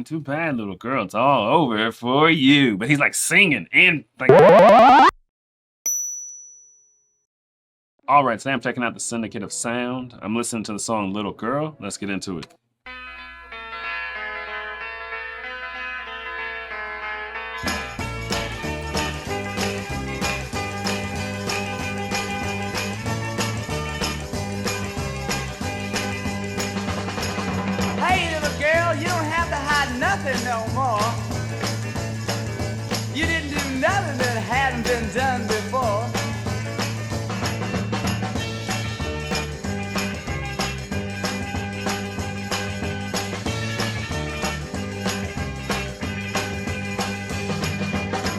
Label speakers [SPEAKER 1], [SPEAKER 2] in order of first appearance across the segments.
[SPEAKER 1] too bad, little girl. It's all over for you. But he's like singing and like. All right, today I'm checking out the Syndicate of Sound. I'm listening to the song Little Girl. Let's get into it.
[SPEAKER 2] Nothing no more. You didn't do nothing that hadn't been done before.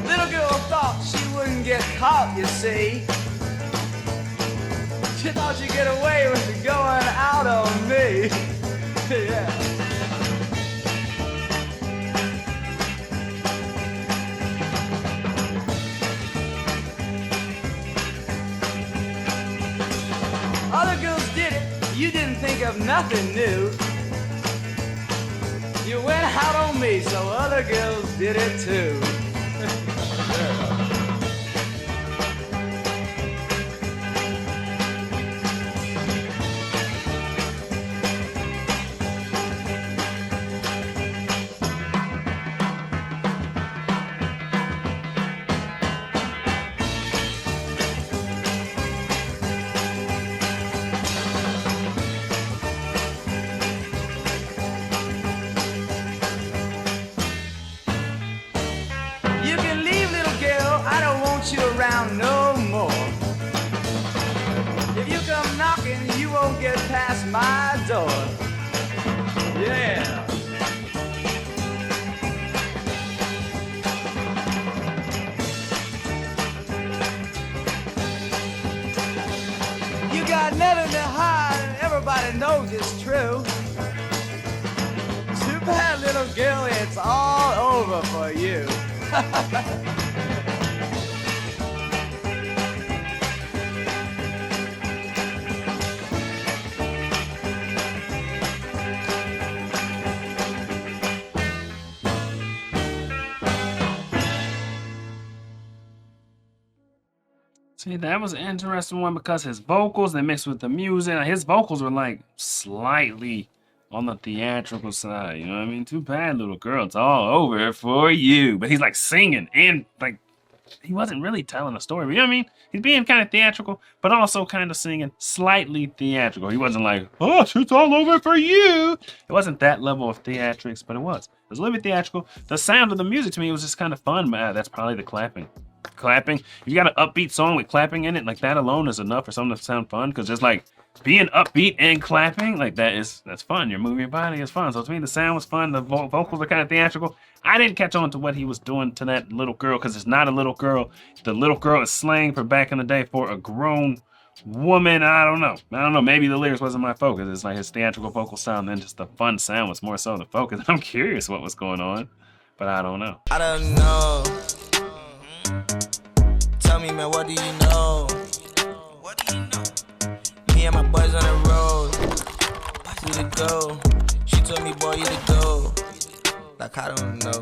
[SPEAKER 2] Little girl thought she wouldn't get caught, you see. She thought she'd get away with going out on me. Yeah. Other girls did it, you didn't think of nothing new. You went out on me, so other girls did it too. You can leave, little girl, I don't want you around no more. If you come knocking, you won't get past my door. Yeah. You got nothing to hide, and everybody knows it's true. Too bad, little girl, it's all over for you.
[SPEAKER 1] See, that was an interesting one because his vocals, they mixed with the music. His vocals were like slightly on the theatrical side, you know what I mean? Too bad, little girl. It's all over for you. But he's like singing and like he wasn't really telling a story. You know what I mean? He's being kind of theatrical, but also kind of singing slightly theatrical. He wasn't like, oh, it's all over for you. It wasn't that level of theatrics, but it was. It was a little bit theatrical. The sound of the music to me was just kind of fun, but that's probably the clapping. Clapping. If you got an upbeat song with clapping in it, like that alone is enough for something to sound fun. Because just like being upbeat and clapping, like that's fun. You're moving your body, it's fun. So to me, the sound was fun. The vocals are kind of theatrical. I didn't catch on to what he was doing to that little girl because it's not a little girl. The little girl is slang for back in the day for a grown woman. I don't know. Maybe the lyrics wasn't my focus. It's like his theatrical vocal sound and just the fun sound was more so the focus. I'm curious what was going on, but I don't know.
[SPEAKER 3] I don't know. Tell me, man, what do you know? What do you know? Me and my boys on the road. We to go. She told me, boy, you to go. Like, I don't know.